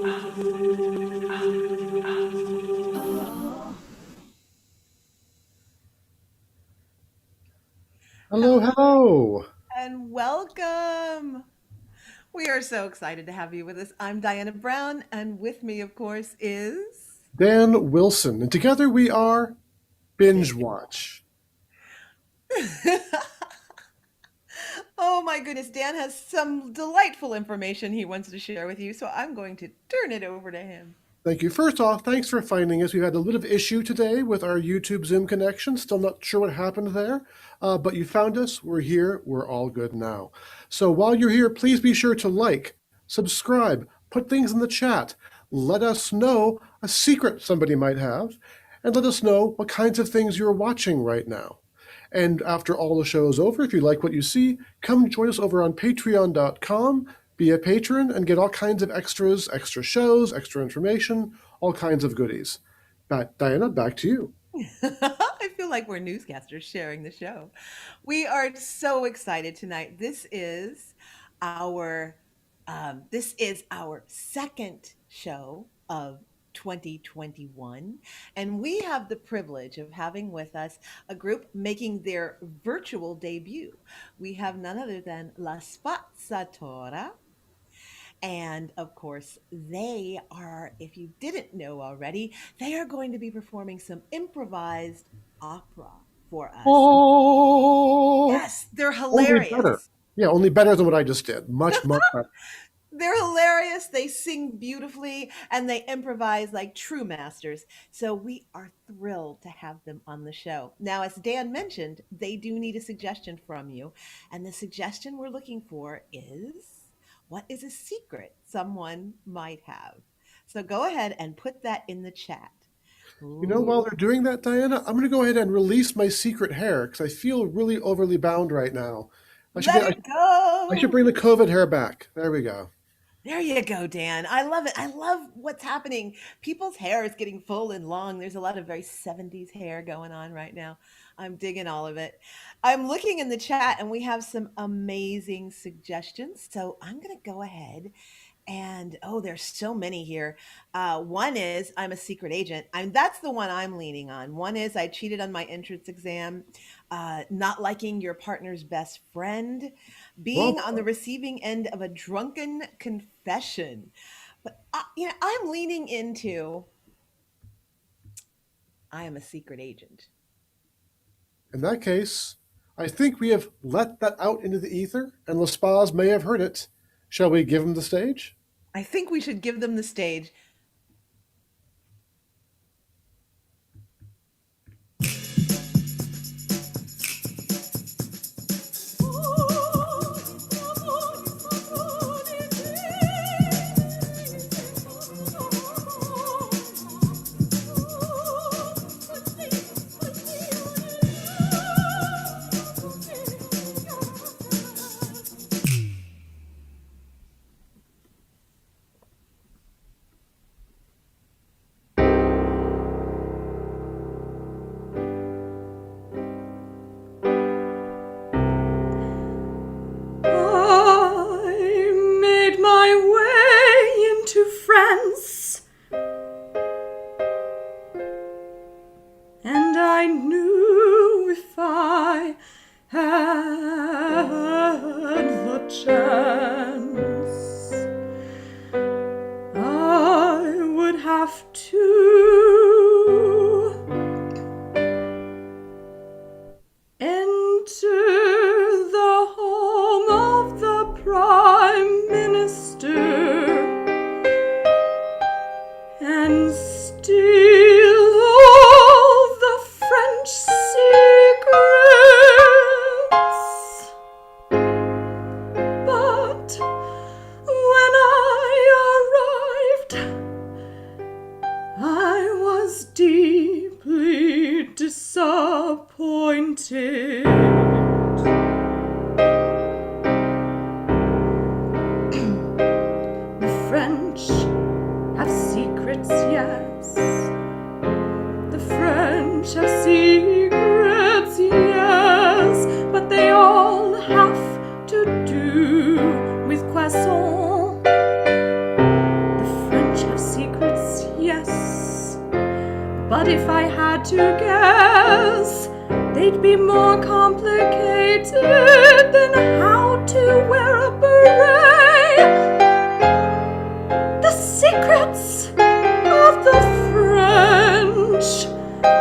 Hello, Hello hello. and welcome. We are so excited to have you with us. I'm Diana Brown, and with me, of course, is. Dan Wilson, and together we are Binge Watch. Oh my goodness, Dan has some delightful information he wants to share with you, so I'm going to turn it over to him. Thank you. First off, thanks for finding us. We've had a little bit of issue today with our YouTube Zoom connection. Still not sure what happened there, but you found us. We're here. We're all good now. So while you're here, please be sure to like, subscribe, put things in the chat. Let us know a secret somebody might have, and let us know what kinds of things you're watching right now. And after all the show is over, if you like what you see, come join us over on patreon.com, be a patron, and get all kinds of extras, extra shows, extra information, all kinds of goodies. Diana, back to you. I feel like we're newscasters sharing the show. We are so excited tonight. Our this is our second show of 2021, and we have the privilege of having with us a group making their virtual debut. We have none other than La Spazzatura, and of course, they are, if you didn't know already, they are going to be performing some improvised opera for us. Oh, Yes, they're only better. hilarious. Yeah, only better than what I just did. Much, much better. They're hilarious. They sing beautifully and they improvise like true masters. So we are thrilled to have them on the show. Now, as Dan mentioned, they do need a suggestion from you. And the suggestion we're looking for is what is a secret someone might have? So go ahead and put that in the chat. While Ooh, they're doing that, Diana, I'm going to go ahead and release my secret hair because I feel really overly bound right now. I should let get. it I should go. bring the COVID hair back. There we go. There you go, Dan. I love it. I love what's happening. People's hair is getting full and long. There's a lot of very 70s hair going on right now. I'm digging all of it. I'm looking in the chat and we have some amazing suggestions. So I'm going to go ahead and oh, there's so many here. One is I'm a secret agent. That's the one I'm leaning on. One is I cheated on my entrance exam, not liking your partner's best friend, being Well, on the receiving end of a drunken confession. But I'm leaning into I am a secret agent. in that case, I think we have let that out into the ether, and Lespas may have heard it. Shall we give him the stage? I think we should give them the stage. I made my way into France, and I knew if I had the chance, I would have to enter the home of the Prime Minister and steal all the French secrets. But when I arrived, I was deeply disappointed. The French have secrets, yes. The French have secrets, yes. But they all have to do with croissant. The French But if I had to guess, they'd be more complicated than how to wear a beret. The secrets of the French,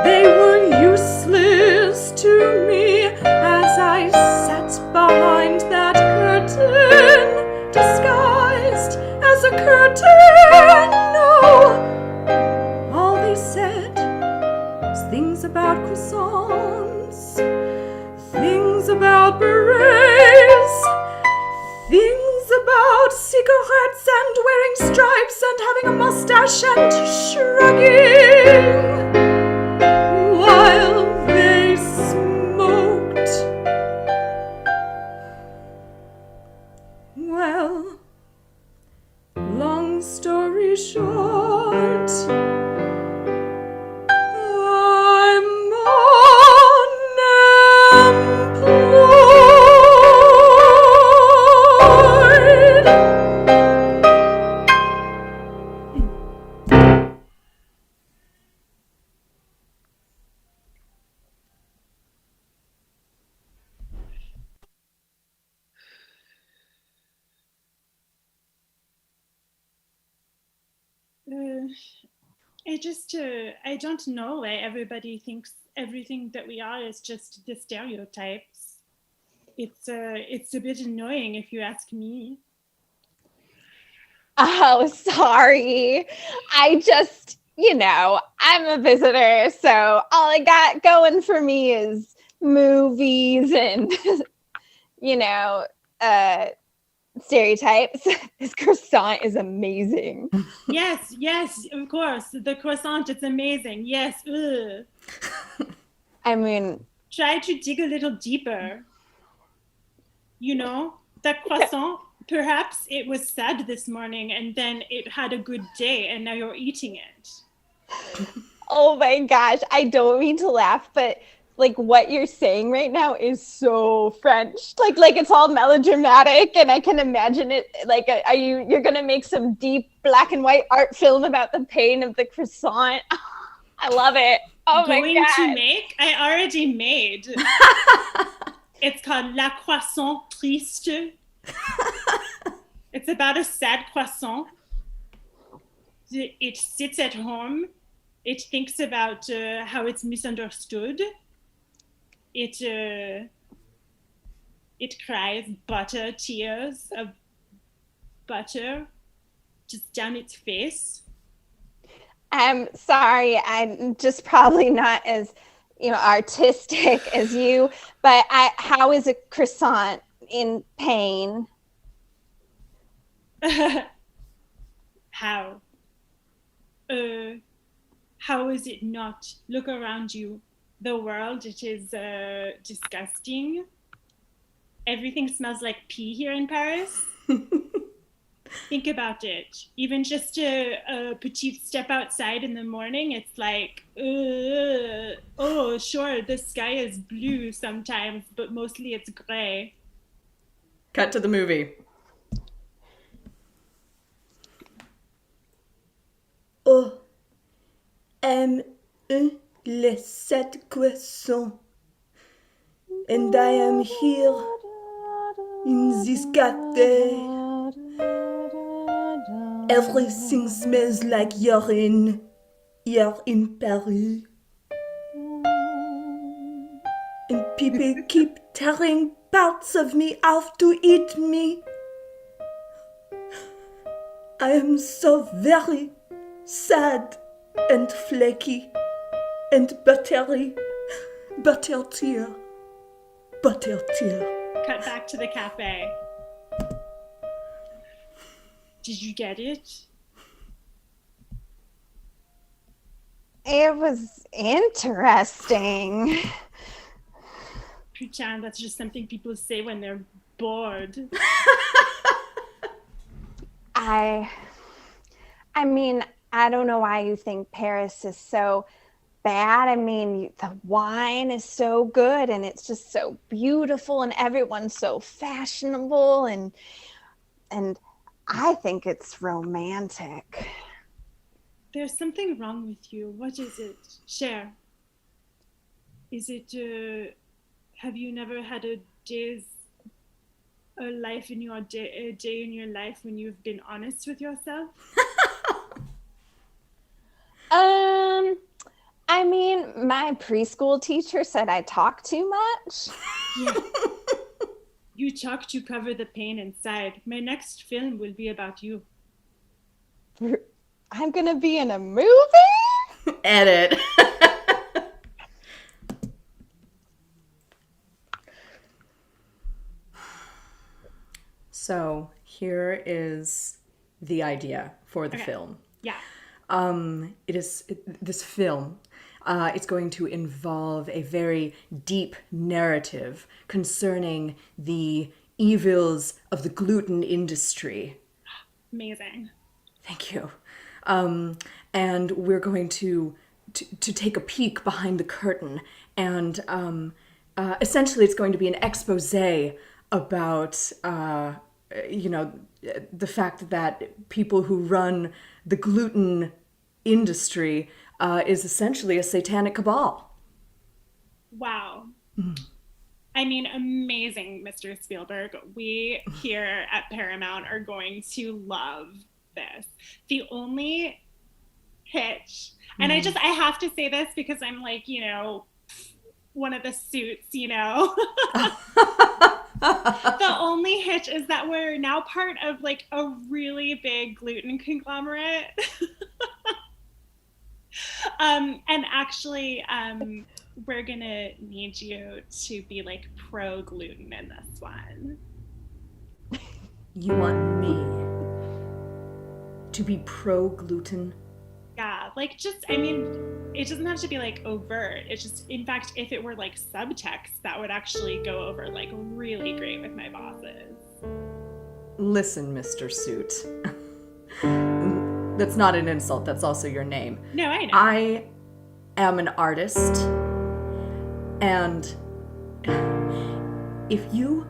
they were useless to me as I sat behind that curtain, disguised as a curtain. No, all they said was things about croissants, things about berets, things about cigarettes and wearing stripes and having a mustache and shrugging while they smoked. Well, long story short, I'm I don't know why everybody thinks everything that we are is just the stereotypes. It's a bit annoying if you ask me. Oh, sorry. I just, I'm a visitor, so all I got going for me is movies and, stereotypes. This croissant is amazing. Yes, of course. The croissant, it's amazing. Yes. Ugh. I mean, Try to dig a little deeper. That croissant, perhaps it was sad this morning and then it had a good day and now you're eating it. oh my gosh, I don't mean to laugh, but like what you're saying right now is so French. Like it's all melodramatic, and I can imagine it. Like, you're gonna make some deep black and white art film about the pain of the croissant? I love it. Oh my Going god! to make? I already made. It's called La Croissant Triste. It's about a sad croissant. It sits at home. It thinks about how it's misunderstood. It cries tears of butter just down its face. I'm sorry, I'm just probably not as artistic as you, but how is a croissant in pain? How? How is it not? Look around you. The world, it is disgusting. Everything smells like pee here in Paris. Think about it. Even just a petite step outside in the morning, it's like, oh, sure, the sky is blue sometimes, but mostly it's gray. Cut to the movie. Oh, les 7 croissants, and I am here in this cafe. Everything smells like urine here in Paris. And people keep tearing parts of me off to eat me. I am so very sad and flaky and buttery. Butter tear. Cut back to the cafe. Did you get it? It was interesting. Putain, that's just something people say when they're bored. I mean, I don't know why you think Paris is so bad. I mean, the wine is so good and it's just so beautiful and everyone's so fashionable and I think it's romantic. There's something wrong with you. What is it? Share. Is it, have you never had a life in your day, a day in your life when you've been honest with yourself? I mean, my preschool teacher said I talk too much. Yeah. You talk to cover the pain inside. My next film will be about you. I'm gonna be in a movie? Edit. So here is the idea for the film. Yeah. This film. It's going to involve a very deep narrative concerning the evils of the gluten industry. Amazing. Thank you. And we're going to take a peek behind the curtain, and essentially it's going to be an expose about the fact that people who run the gluten industry is essentially a satanic cabal. Wow. I mean, amazing, Mr. Spielberg. We here at Paramount are going to love this. The only hitch, and I have to say this because I'm like, one of the suits, The only hitch is that we're now part of like a really big gluten conglomerate. And actually, we're gonna need you to be like pro gluten in this one. You want me to be pro gluten? Yeah, like it doesn't have to be like overt. It's just, in fact, if it were like subtext, that would actually go over like really great with my bosses. Listen, Mr. Suit. That's not an insult, that's also your name. No, I know. I am an artist, and if you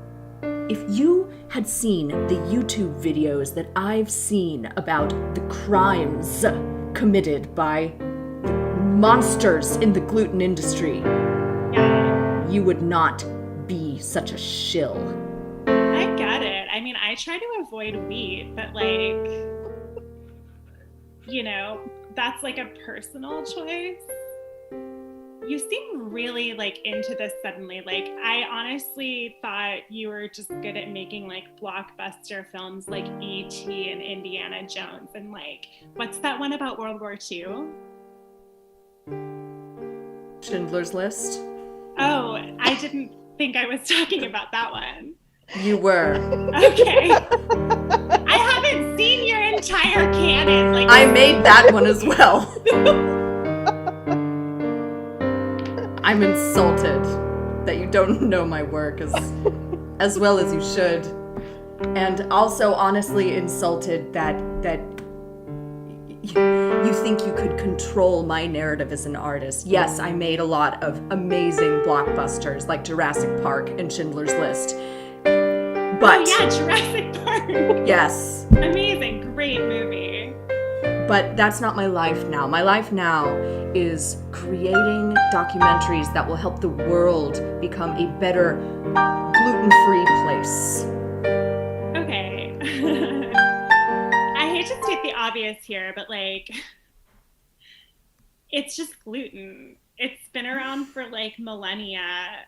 had seen the YouTube videos that I've seen about the crimes committed by the monsters in the gluten industry, Yeah. you would not be such a shill. I get it. I mean, I try to avoid wheat, but like, that's like a personal choice. You seem really like into this suddenly. Like, I honestly thought you were just good at making like blockbuster films like E.T. and Indiana Jones. And like, what's that one about World War II? Schindler's List? Oh, I didn't think I was talking about that one. You were. Okay. I haven't seen your entire canon. Like, I made that one as well. I'm insulted that you don't know my work as well as you should. And also honestly insulted that you think you could control my narrative as an artist. Yes, I made a lot of amazing blockbusters like Jurassic Park and Schindler's List. But oh yeah, Jurassic Park. Yes. Amazing, great movie. But that's not my life now. My life now is creating documentaries that will help the world become a better gluten-free place. Okay. I hate to state the obvious here, but like, it's just gluten. It's been around for like millennia.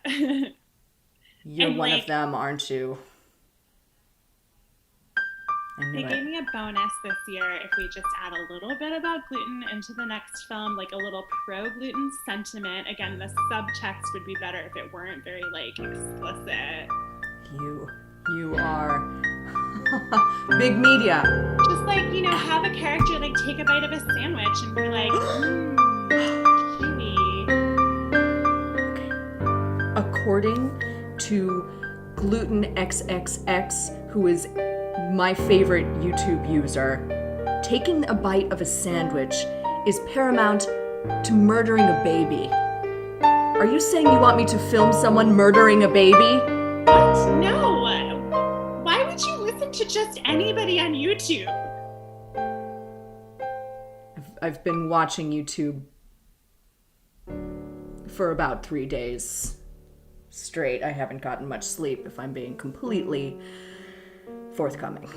You're and, one like, of them, aren't you? They gave me a bonus this year if we just add a little bit about gluten into the next film, like a little pro-gluten sentiment. Again, the subtext would be better if it weren't very like explicit. You are big media. Just like, have a character like take a bite of a sandwich and be like, chewy. Okay. According to Gluten XXX, who is my favorite YouTube user, taking a bite of a sandwich is paramount to murdering a baby. Are you saying you want me to film someone murdering a baby? What? No. Why would you listen to just anybody on YouTube? I've been watching YouTube for about 3 days straight. I haven't gotten much sleep, if I'm being completely forthcoming.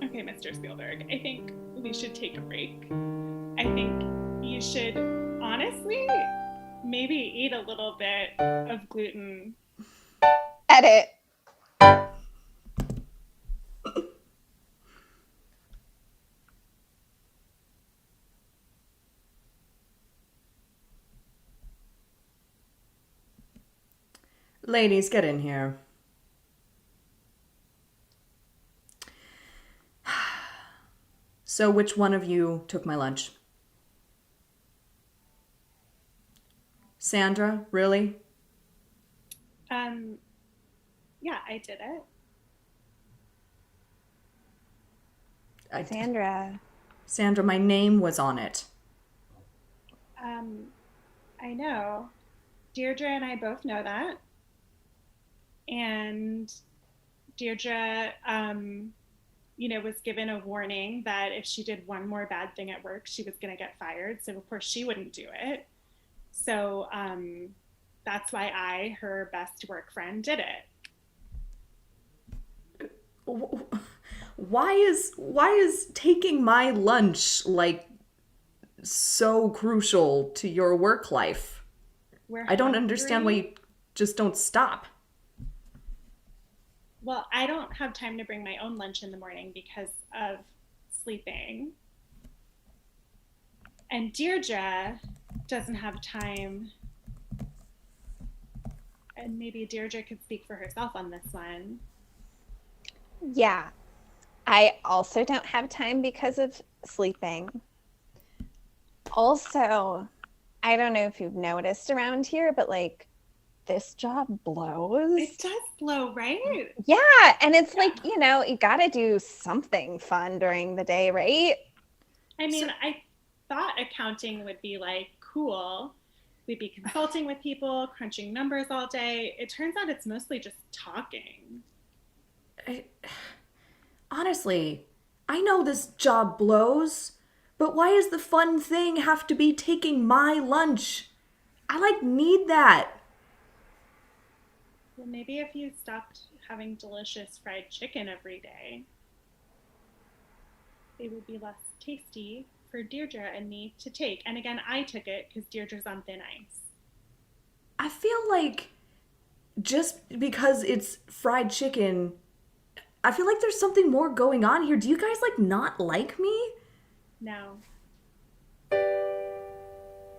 Okay, Mr. Spielberg, I think we should take a break. I think you should honestly maybe eat a little bit of gluten. Edit. Ladies, get in here. So which one of you took my lunch? Sandra, really? Yeah, I did it. Sandra. My name was on it. I know. Deirdre and I both know that. And Deirdre, was given a warning that if she did one more bad thing at work, she was going to get fired. So, of course, she wouldn't do it. So that's why I, her best work friend, did it. Why is taking my lunch like so crucial to your work life? I don't understand why you just don't stop. Well, I don't have time to bring my own lunch in the morning because of sleeping. And Deirdre doesn't have time. And maybe Deirdre could speak for herself on this one. Yeah. I also don't have time because of sleeping. Also, I don't know if you've noticed around here, but like this job blows. It does blow, right? Yeah, and it's like, you gotta do something fun during the day, right? I mean, I thought accounting would be like cool. We'd be consulting with people, crunching numbers all day. It turns out it's mostly just talking. Honestly, I know this job blows, but why does the fun thing have to be taking my lunch? I need that. Well, maybe if you stopped having delicious fried chicken every day, it would be less tasty for Deirdre and me to take. And again, I took it because Deirdre's on thin ice. I feel like just because it's fried chicken, I feel like there's something more going on here. Do you guys not like me? No.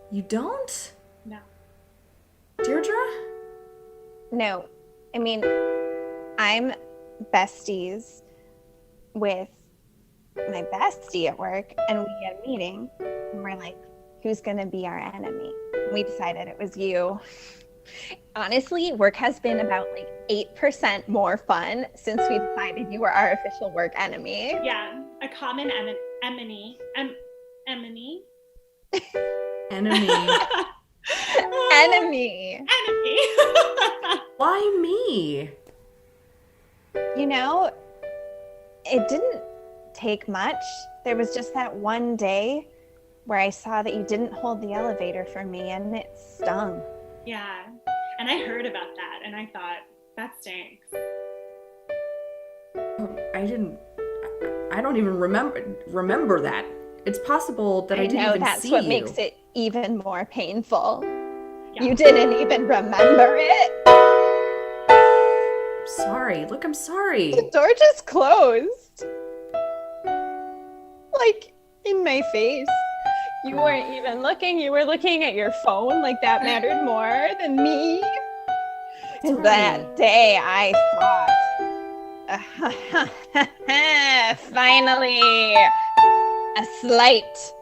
You don't? No. Deirdre? No. I mean, I'm besties with my bestie at work, and we had a meeting, and we're like, who's going to be our enemy? We decided it was you. Honestly, work has been about 8% more fun since we decided you were our official work enemy. Yeah, a common enemy. Enemy. Enemy. Why me? It didn't take much. There was just that one day where I saw that you didn't hold the elevator for me, and it stung. Yeah, and I heard about that, and I thought, that stinks. I don't even remember that. It's possible that I didn't even see you. That's what makes it even more painful. Yeah. You didn't even remember it. I'm sorry. Look, I'm sorry. The door just closed. In my face. You weren't even looking. You were looking at your phone. That mattered more than me. And that day I thought, finally, a slight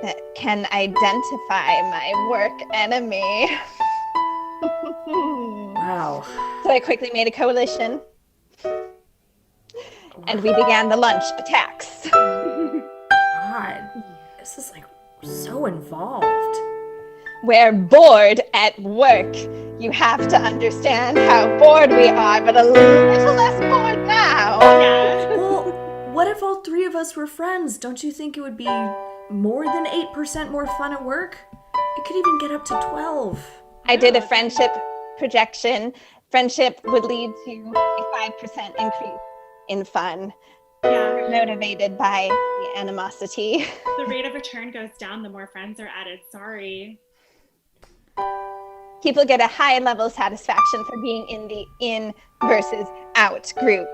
that can identify my work enemy. Wow. So I quickly made a coalition. And we began the lunch attacks. God, this is so involved. We're bored at work. You have to understand how bored we are, but a little less bored now. Well, what if all three of us were friends? Don't you think it would be more than 8% more fun at work. It could even get up to 12. I did a friendship projection. Friendship would lead to a 5% increase in fun, Yeah. motivated by the animosity. The rate of return goes down the more friends are added. Sorry. People get a high level of satisfaction for being in the in versus out group.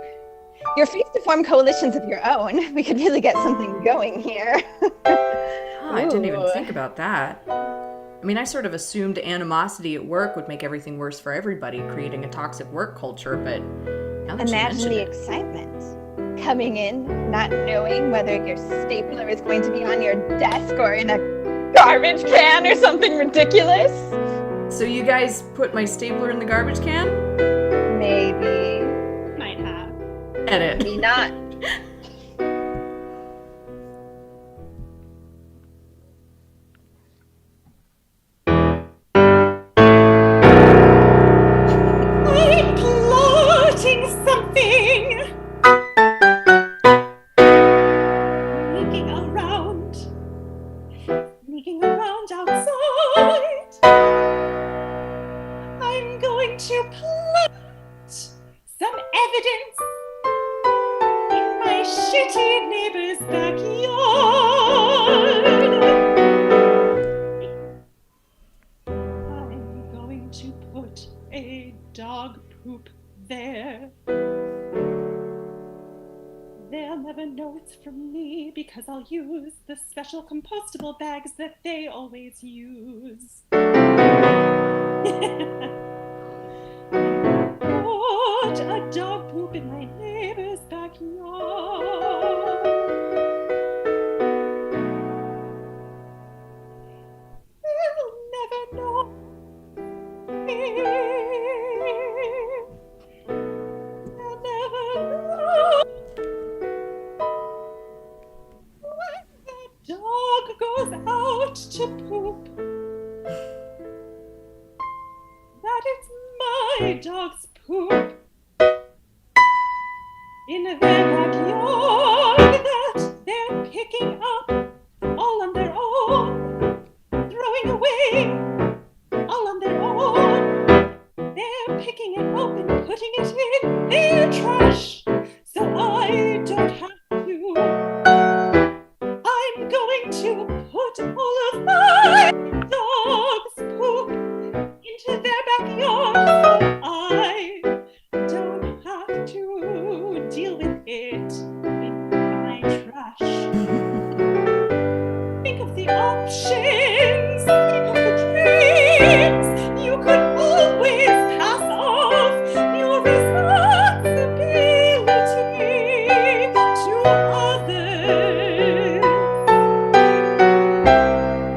You're free to form coalitions of your own. We could really get something going here. Oh, I didn't even Ooh. think about that. I mean, I sort of assumed animosity at work would make everything worse for everybody, creating a toxic work culture, but now that you Imagine mention the it, excitement. Coming in, not knowing whether your stapler is going to be on your desk or in a garbage can or something ridiculous. So you guys put my stapler in the garbage can? Maybe. Might have. Edit. Maybe not. I'm plotting something. Sneaking around outside. I'm going to plant some evidence in my shitty neighbor's backyard. I'm going to put a dog poop there. They'll never know it's from me because I'll use the special compostable bags that they always use. Put a dog poop in my neighbor's backyard. They'll never know. They'll never know. When the dog goes out to poop, that it's my dog's poop in their backyard that they're picking up all on their own, throwing away all on their own. They're picking it up and putting it in their trash, so I don't have to. I'm going to put all of my dog's poop into their backyard, so I don't have to deal with it in my trash. Think of the options, think of the dreams. You could always pass off your responsibility to others.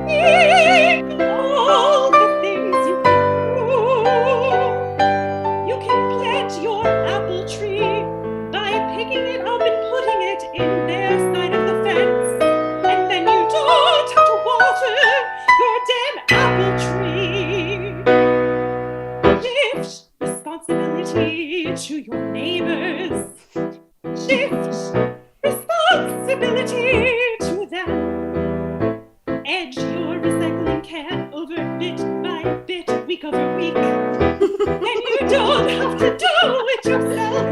Think of all the things you can do. You can plant your apple tree by picking it up and putting it in their side of the fence. And then you don't have to water your damn apple tree. Shift responsibility to your neighbors. Shift responsibility to them. Edge your recycling can over bit by bit, week over week. Then you don't have to do it yourself.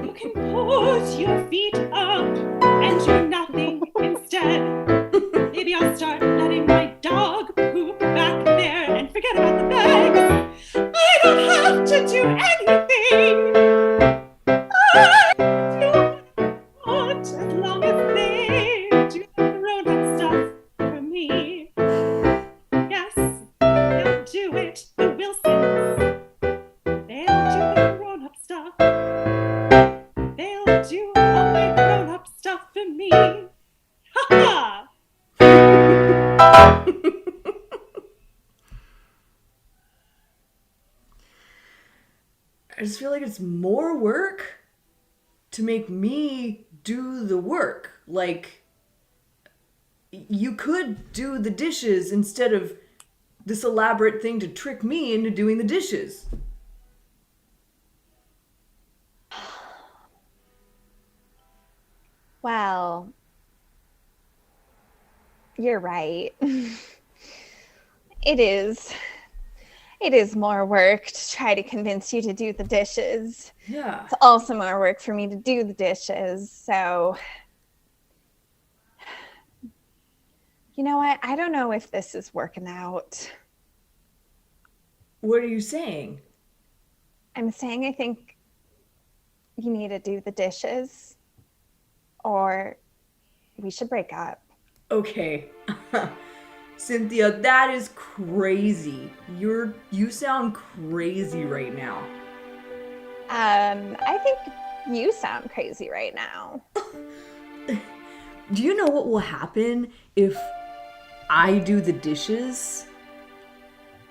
You can put your feet up and do nothing instead. Maybe I'll start letting my dog poop back there and forget about the bags. I don't have to do anything. I do what I want as long as they do the grown-up stuff for me. Yes, they'll do it, the Wilsons. They'll do the grown-up stuff. They'll do all my grown-up stuff for me. Ha-ha! I just feel like it's more work to make me do the work. Like, you could do the dishes instead of this elaborate thing to trick me into doing the dishes. Well, You're right. It is. It is more work to try to convince you to do the dishes. Yeah. It's also more work for me to do the dishes. So, you know what? I don't know if this is working out. What are you saying? I'm saying I think you need to do the dishes or we should break up. Okay. Cynthia, that is crazy. You sound crazy right now. I think you sound crazy right now. Do you know what will happen if I do the dishes?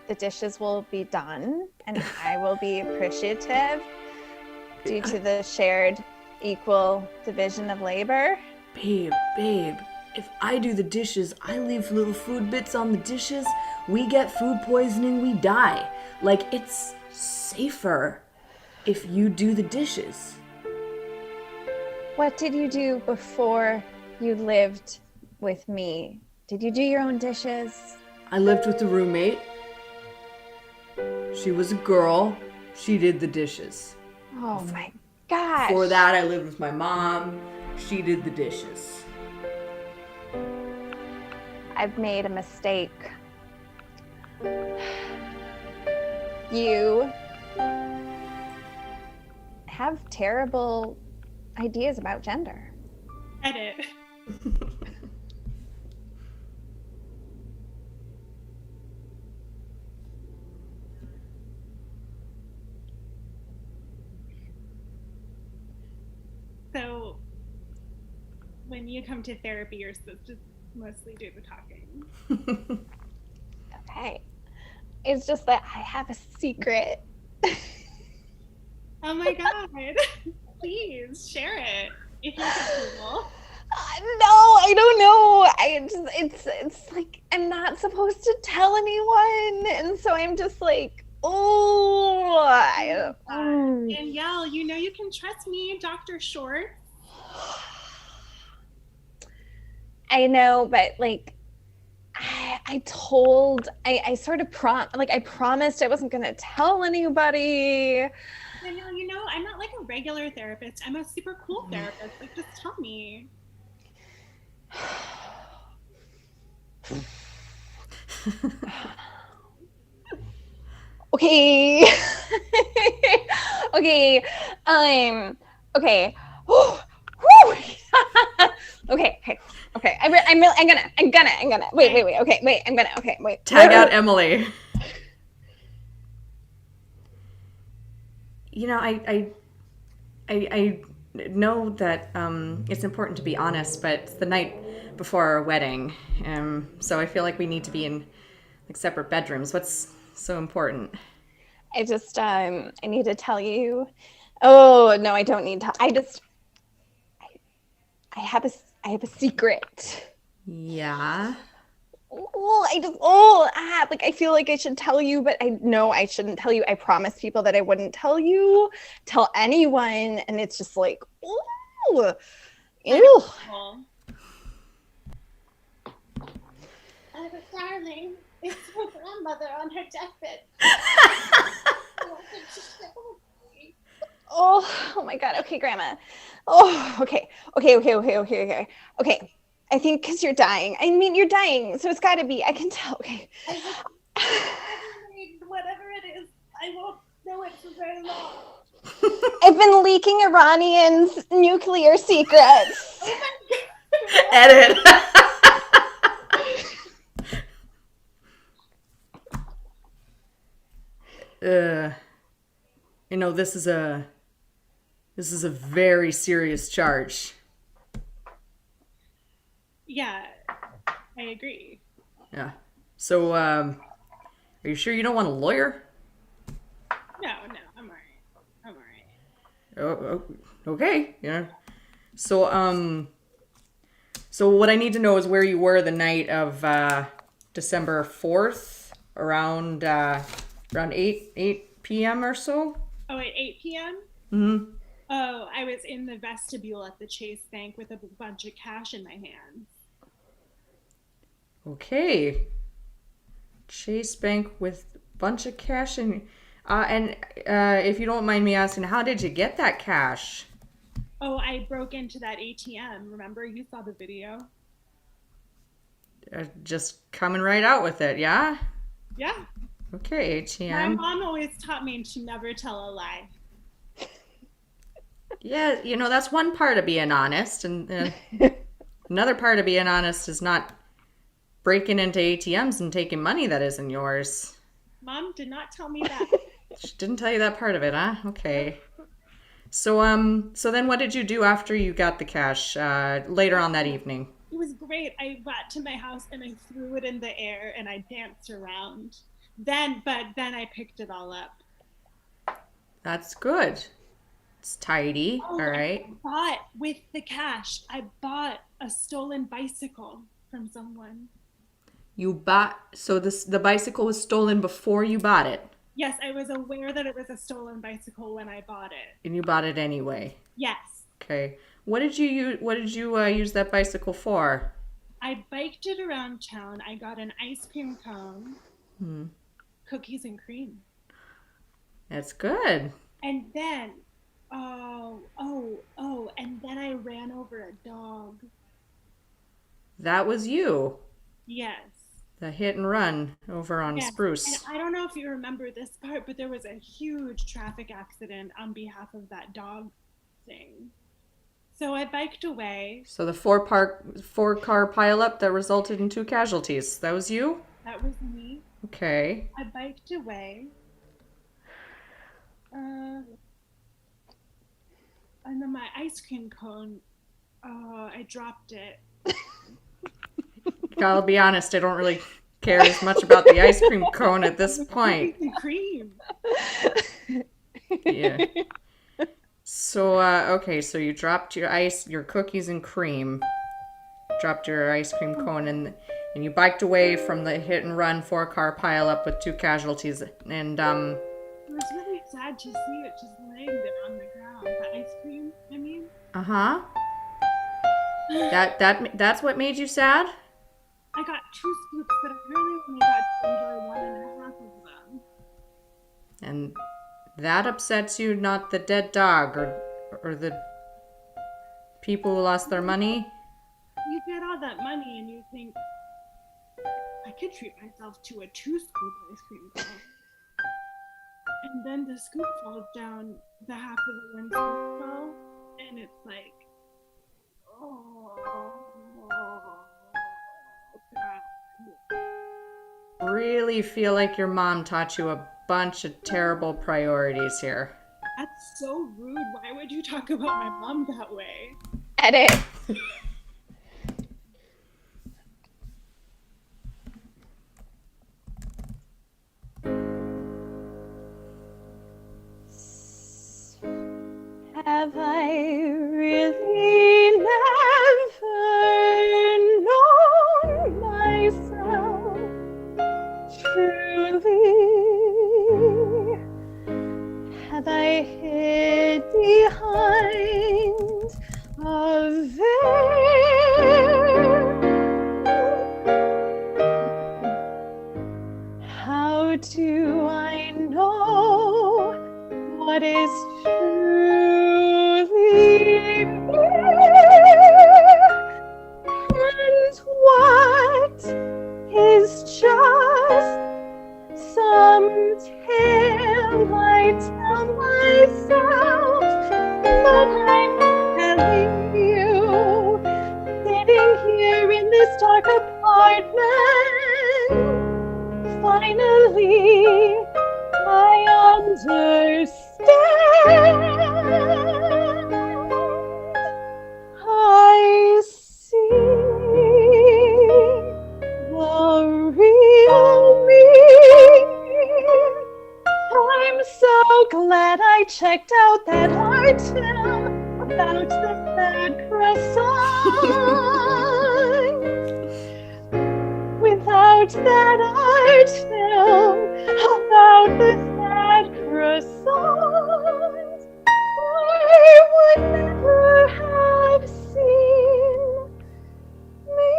The dishes will be done and I will be appreciative due to the shared equal division of labor. Babe, if I do the dishes, I leave little food bits on the dishes, we get food poisoning, we die. Like, it's safer if you do the dishes. What did you do before you lived with me? Did you do your own dishes? I lived with a roommate. She was a girl. She did the dishes. Oh my gosh. Before that, I lived with my mom. She did the dishes. I've made a mistake. You have terrible ideas about gender. Edit. So, when you come to therapy, you're supposed to mostly do the talking. Okay. It's just that I have a secret. Oh my god. Please share it if you're comfortable. No, I don't know. It's like I'm not supposed to tell anyone, and so I'm just like, Danielle, you know you can trust me, Dr. Short. I know, but like, I sort of I promised I wasn't gonna tell anybody. Danielle, you know I'm not like a regular therapist. I'm a super cool therapist. Like, just tell me. Okay. Okay. Okay. Okay. I'm gonna. Wait. Okay. Wait. I'm gonna. Okay. Wait. Tag out Emily. You know, I know that it's important to be honest, but it's the night before our wedding, so I feel like we need to be in like separate bedrooms. What's so important? I need to tell you. Oh no, I don't need to. I have a secret. Yeah. Like I feel like I should tell you, but I know I shouldn't tell you. I promised people that I wouldn't tell anyone, and it's just like, ew. Cool. I have a darling. It's my grandmother on her deathbed. Oh my god. Okay, Grandma. Oh, okay. Okay. I think because you're dying. I mean, you're dying, so it's got to be. I can tell. Okay. Whatever it is, I won't know it for very long. I've been leaking Iranians' nuclear secrets. Edit. You know, this is a very serious charge. Yeah, I agree. Yeah. So, are you sure you don't want a lawyer? No, I'm alright. Oh, okay. Yeah. So, so what I need to know is where you were the night of December 4th, around 8 p.m. or so. Oh, at 8 p.m.? Mm-hmm. Oh, I was in the vestibule at the Chase Bank with a bunch of cash in my hands. Okay. Chase Bank with a bunch of cash and if you don't mind me asking, how did you get that cash? Oh, I broke into that ATM. Remember, you saw the video. Just coming right out with it, yeah? Yeah. Okay, My ATM. mom always taught me to never tell a lie. Yeah, that's one part of being honest, and another part of being honest is not breaking into ATMs and taking money that isn't yours. Mom did not tell me that. She didn't tell you that part of it, huh? Okay. So then what did you do after you got the cash later on that evening? It was great. I got to my house and I threw it in the air and I danced around. Then I picked it all up. That's good. It's tidy. Oh, All right. with the cash, I bought a stolen bicycle from someone. So the bicycle was stolen before you bought it, Yes, I was aware that it was a stolen bicycle when I bought it. and you bought it anyway. Yes. Okay. What did you use that bicycle for? I biked it around town. I got an ice cream cone, cookies and cream. That's good. And then, and then I ran over a dog. That was you. Yes. The hit and run over on Yes. Spruce. And I don't know if you remember this part, but there was a huge traffic accident on behalf of that dog thing. So I biked away. So the four-car pileup that resulted in 2 casualties. That was you? That was me. Okay. I biked away. And then my ice cream cone, I dropped it. I'll be honest, I don't really care as much about the ice cream cone at this point. Cookies and cream. Yeah. So, okay, so you dropped your cookies and cream, dropped your ice cream cone, and you biked away from the hit and run 4-car pileup with 2 casualties. And, It was really sad to see it just laying there on the ground. The ice cream, I mean. uh-huh. That's what made you sad? I got 2 scoops, but I really only got to enjoy 1.5 of them. And that upsets you, not the dead dog or the people who lost their money? You get all that money and you think, I could treat myself to a 2-scoop ice cream cone. And then the scoop falls down the half of the 1 scoop fall, and it's like, God. Really feel like your mom taught you a bunch of terrible priorities here. That's so rude. Why would you talk about my mom that way? Edit. Have I really never known myself truly? Have I hid behind a veil? How do I know what is truly me? And what is just some tale I tell myself? But I'm telling you, sitting here in this dark apartment, finally I understand. I see the real me. I'm so glad I checked out that art film about the sad croissant. Without that art film about the sad croissant, I would never have seen me.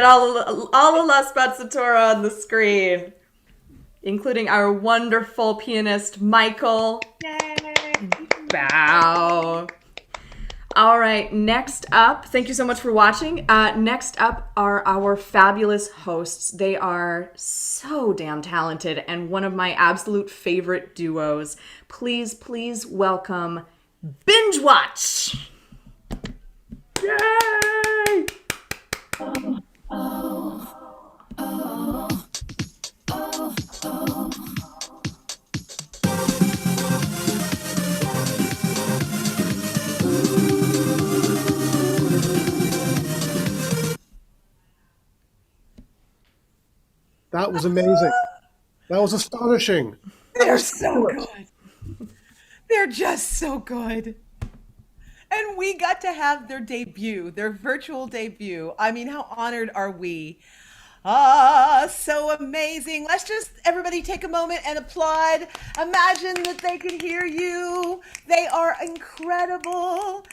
get all of La Spazzatura on the screen, including our wonderful pianist, Michael. Yay! Bow. All right, next up, thank you so much for watching. Next up are our fabulous hosts. They are so damn talented and one of my absolute favorite duos. Please, please welcome Bingewatch. Yay! That was amazing. That was astonishing. They're so good. They're just so good. And we got to have their debut, their virtual debut. I mean, how honored are we? Ah, so amazing. Let's just everybody take a moment and applaud. Imagine that they can hear you. They are incredible.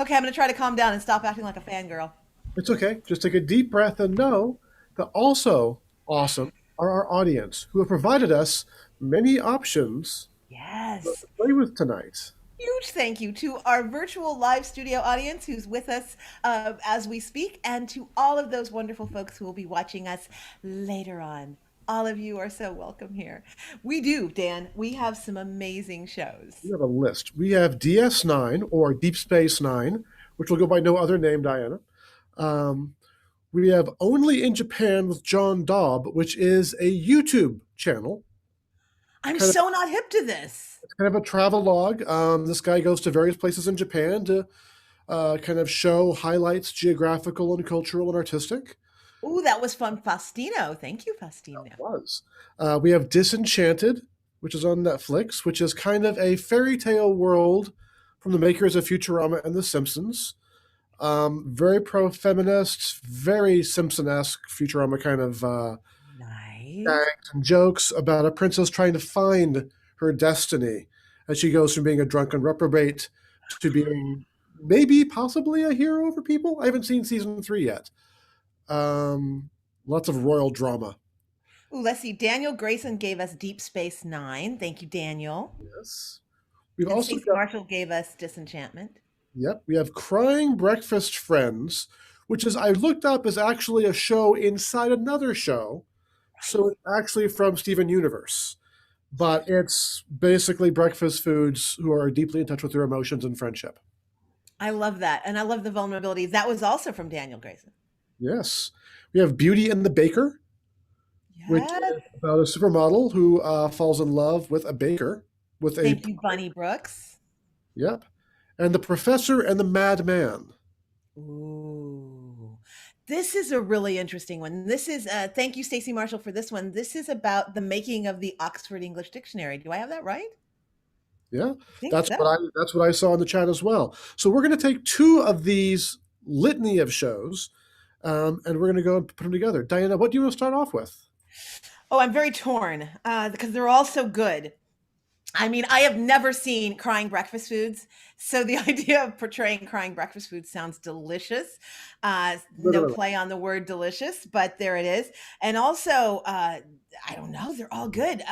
Okay, I'm going to try to calm down and stop acting like a fangirl. It's okay. Just take a deep breath and know that also awesome are our audience who have provided us many options Yes. to play with tonight. Huge thank you to our virtual live studio audience who's with us as we speak, and to all of those wonderful folks who will be watching us later on. All of you are so welcome here. We do, Dan. We have some amazing shows. We have a list. We have DS9 or Deep Space Nine, which will go by no other name, Diana. We have Only in Japan with John Daub, which is a YouTube channel. I'm so not hip to this. It's kind of a travel log. This guy goes to various places in Japan to kind of show highlights, geographical and cultural and artistic. Ooh, that was fun, Faustino. Thank you, Faustino. It was. We have Disenchanted, which is on Netflix, which is kind of a fairy tale world from the makers of Futurama and The Simpsons. Very pro-feminist, very Simpson-esque Futurama kind of Nice. gags and jokes about a princess trying to find her destiny as she goes from being a drunken reprobate to being maybe possibly a hero for people. I haven't seen season 3 yet. Lots of royal drama. Ooh, let's see. Daniel Grayson gave us Deep Space Nine. Thank you, Daniel. Yes. We've And also Stacey got, Marshall gave us Disenchantment. yep, we have Crying Breakfast Friends, which is I looked up is actually a show inside another show. So it's actually from Steven Universe. But it's basically breakfast foods who are deeply in touch with their emotions and friendship. I love that. And I love the vulnerability. That was also from Daniel Grayson. Yes. We have Beauty and the Baker, which Yes. is about a supermodel who falls in love with a baker. With Thank you, Bunny Brooks. Yep. And The Professor and the Madman. Ooh. This is a really interesting one. This is thank you, Stacey Marshall, for this one. This is about the making of the Oxford English Dictionary. Do I have that right? Yeah, I think that's so. what I saw in the chat as well. So we're going to take two of these litany of shows, and we're going to go and put them together. Diana, what do you want to start off with? Oh, I'm very torn because they're all so good. I mean, I have never seen Crying Breakfast Foods, so the idea of portraying Crying Breakfast Foods sounds delicious. No play on the word delicious, but there it is. And also, I don't know, they're all good.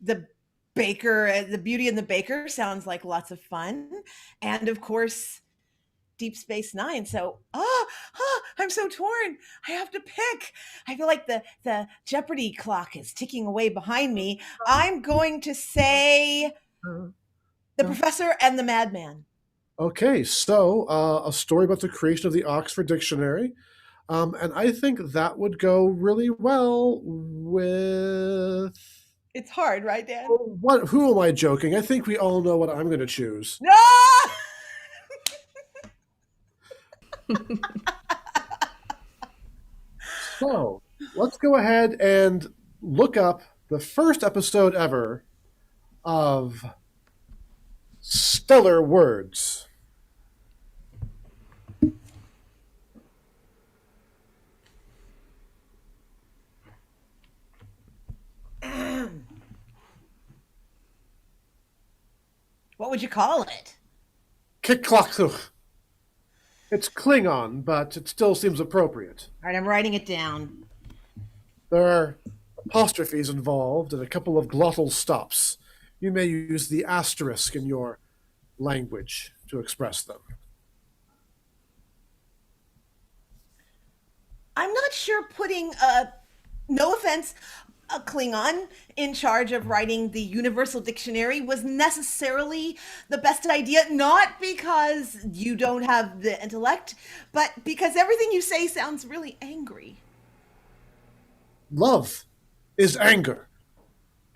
The Baker, The Beauty and the Baker sounds like lots of fun. And of course, Deep Space Nine. So, I'm so torn. I have to pick. I feel like the Jeopardy clock is ticking away behind me. I'm going to say The Professor and the Madman. Okay, so a story about the creation of the Oxford Dictionary. And I think that would go really well with... It's hard, right, Dan? What? Who am I joking? I think we all know what I'm going to choose. No! So let's go ahead and look up the first episode ever of Stellar Words. What would you call it? Kick clock. It's Klingon, but it still seems appropriate. All right, I'm writing it down. There are apostrophes involved and a couple of glottal stops. You may use the asterisk in your language to express them. I'm not sure putting no offense, a Klingon in charge of writing the Universal Dictionary was necessarily the best idea, not because you don't have the intellect, but because everything you say sounds really angry. Love is anger.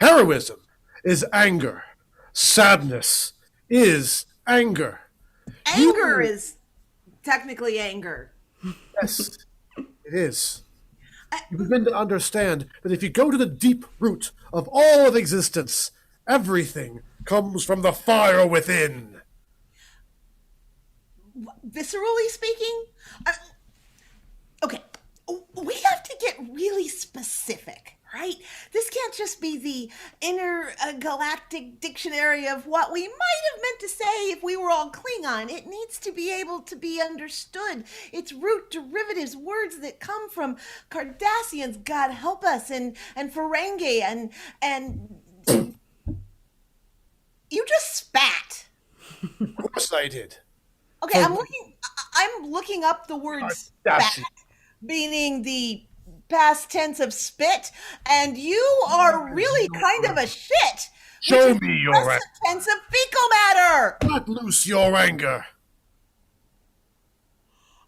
Heroism is anger. Sadness is anger. Anger is technically anger. Yes, it is. You begin to understand that if you go to the deep root of all of existence, everything comes from the fire within. Viscerally speaking, uh, okay, we have to get really specific, right? This can't just be the intergalactic dictionary of what we might have meant to say if we were all Klingon. It needs to be able to be understood. It's root derivatives, words that come from Cardassians, God help us, and Ferengi, and you just spat. Of course I did. Okay, I'm looking up the word spat, Cardassian. meaning the past tense of spit, and you are really kind of a shit. Show which is me the your present tense of fecal matter. Let loose your anger.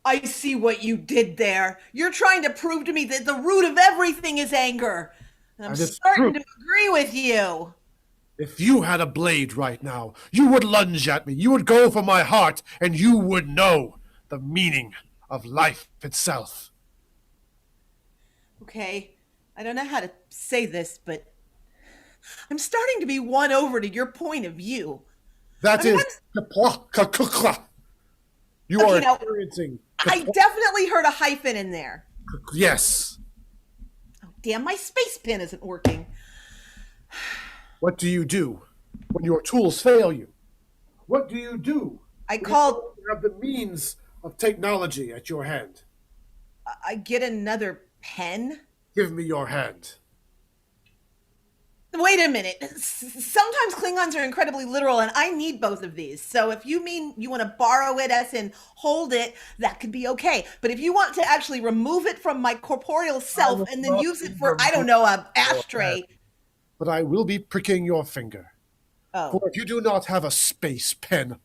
I see what you did there. You're trying to prove to me that the root of everything is anger. And I'm That is starting true. to agree with you. If you had a blade right now, you would lunge at me, you would go for my heart, and you would know the meaning of life itself. Okay, I don't know how to say this, but I'm starting to be won over to your point of view. That I mean, is You Okay, are now, experiencing I definitely heard a hyphen in there. yes. Damn, my space pen isn't working. What do you do when your tools fail you? What do you do I when called, you have the means of technology at your hand? I get another pen. Give me your hand. Wait a minute. Sometimes Klingons are incredibly literal, and I need both of these. So if you mean you want to borrow it as in hold it, that could be okay. But if you want to actually remove it from my corporeal self and then use it for, I don't know, a ashtray. But I will be pricking your finger. Oh, For if you do not have a space pen,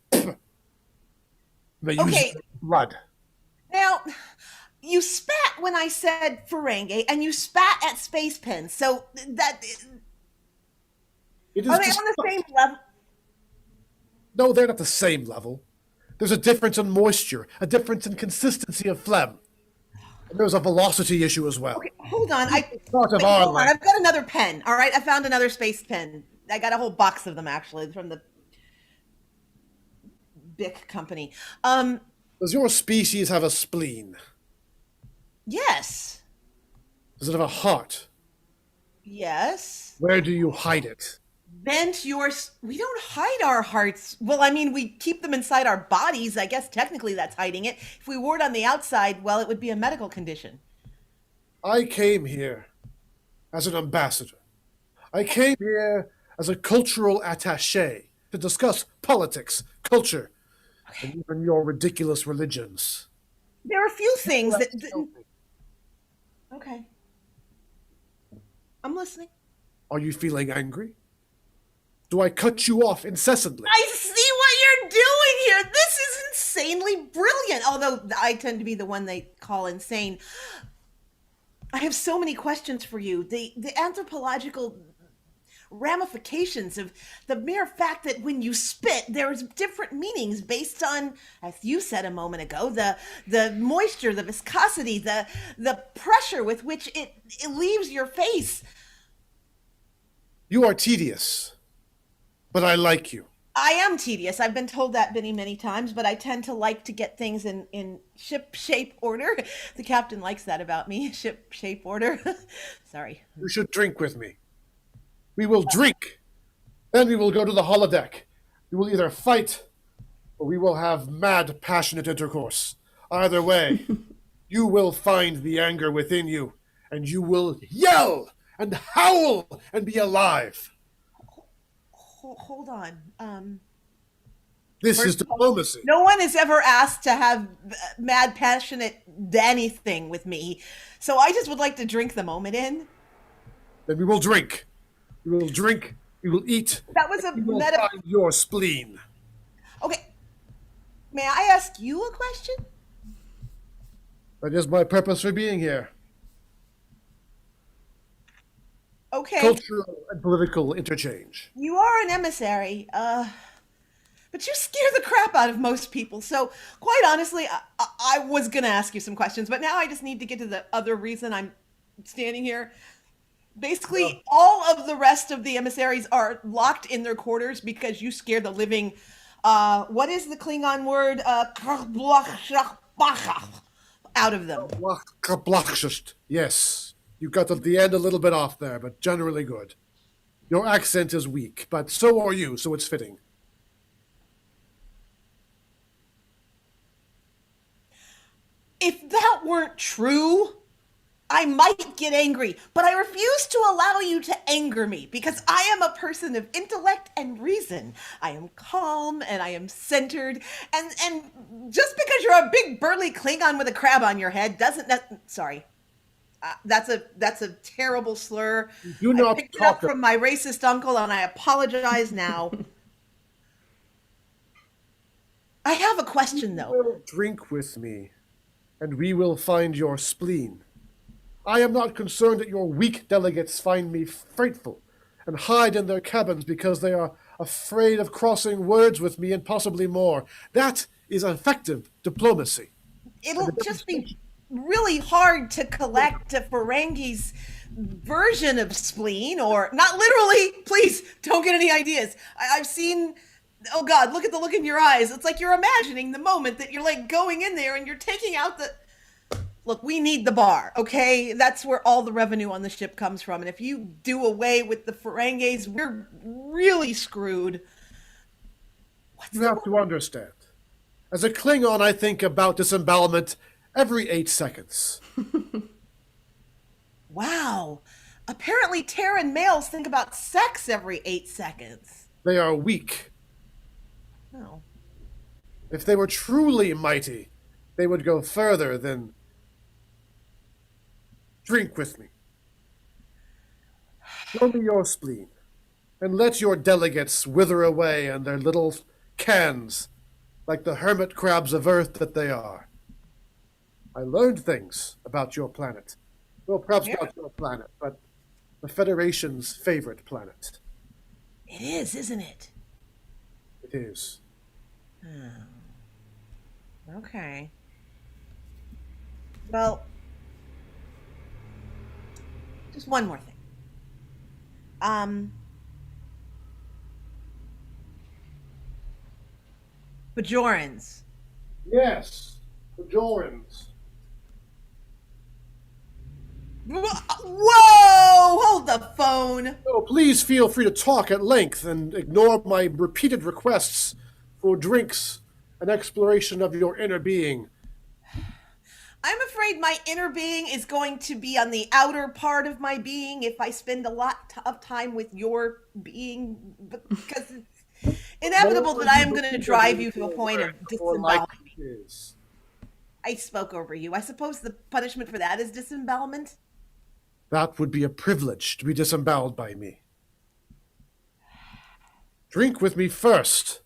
may use okay. blood. Now, you spat when I said Ferengi, and you spat at space pens. So that It is are they just on the same level? No, they're not the same level. There's a difference in moisture, a difference in consistency of phlegm. And there's a velocity issue as well. Okay, hold on. Part of Wait, our hold on. life. I've got another pen. All right, I found another space pen. I got a whole box of them actually from the Bic company. Does your species have a spleen? Yes, Does it have a heart? yes. Where do you hide it? Bent yours. We don't hide our hearts. Well, I mean, we keep them inside our bodies. I guess technically that's hiding it. If we wore it on the outside, well, it would be a medical condition. I came here as an ambassador. I came here as a cultural attaché to discuss politics, culture, and even your ridiculous religions. There are a few things that. Okay, I'm listening. Are you feeling angry? Do I cut you off incessantly? I see what you're doing here. This is insanely brilliant. Although I tend to be the one they call insane. I have so many questions for you. The anthropological ramifications of the mere fact that when you spit, there's different meanings based on, as you said a moment ago, the moisture, the viscosity, the pressure with which it leaves your face. You are tedious, but I like you. I am tedious. I've been told that many times, but I tend to like to get things in ship shape order. The captain likes that about me, ship shape order. Sorry. You should drink with me. We will drink. Then we will go to the holodeck. We will either fight or we will have mad, passionate intercourse. Either way, you will find the anger within you, and you will yell and howl and be alive. Hold on. This is First of all, diplomacy. no one has ever asked to have mad, passionate anything with me. So I just would like to drink the moment in. Then we will drink. We will drink. We will eat. That was a You will meta. find your spleen. Okay. May I ask you a question? That is my purpose for being here. Okay. Cultural and political interchange. You are an emissary, but you scare the crap out of most people. So, quite honestly, I was going to ask you some questions, but now I just need to get to the other reason I'm standing here. Basically, all of the rest of the emissaries are locked in their quarters because you scare the living, what is the Klingon word? Out of them. Yes. You got at the end a little bit off there, but generally good. Your accent is weak, but so are you, so it's fitting. If that weren't true, I might get angry, but I refuse to allow you to anger me because I am a person of intellect and reason. I am calm and I am centered, and just because you're a big burly Klingon with a crab on your head doesn't sorry. That's a terrible slur. Do not I picked it up talk from my racist uncle, and I apologize now. I have a question, though. You will drink with me, and we will find your spleen. I am not concerned that your weak delegates find me frightful and hide in their cabins because they are afraid of crossing words with me and possibly more. That is effective diplomacy. It'll just be really hard to collect a Ferengi's version of spleen, or not literally. Please don't get any ideas. I've seen. Oh God, look at the look in your eyes. It's like you're imagining the moment that you're like going in there and you're taking out the. Look, we need the bar, okay? That's where all the revenue on the ship comes from. And if you do away with the Ferengis, we're really screwed. You have to understand. As a Klingon, I think about disembowelment every 8 seconds. Wow. Apparently Terran males think about sex every 8 seconds. They are weak. No. If they were truly mighty, they would go further than drink with me. Show me your spleen, and let your delegates wither away in their little cans, like the hermit crabs of Earth that they are. I learned things about your planet. Well, perhaps not your planet, but the Federation's favorite planet. It is, isn't it? It is. Okay. Well, just one more thing. Bajorans. Yes, the Jorans. Whoa! Hold the phone. Oh, please feel free to talk at length and ignore my repeated requests for drinks and exploration of your inner being. I'm afraid my inner being is going to be on the outer part of my being if I spend a lot of time with your being, because it's inevitable that I am going to drive you to a point of disemboweling me. I spoke over you. I suppose the punishment for that is disembowelment? That would be a privilege to be disemboweled by me. Drink with me first,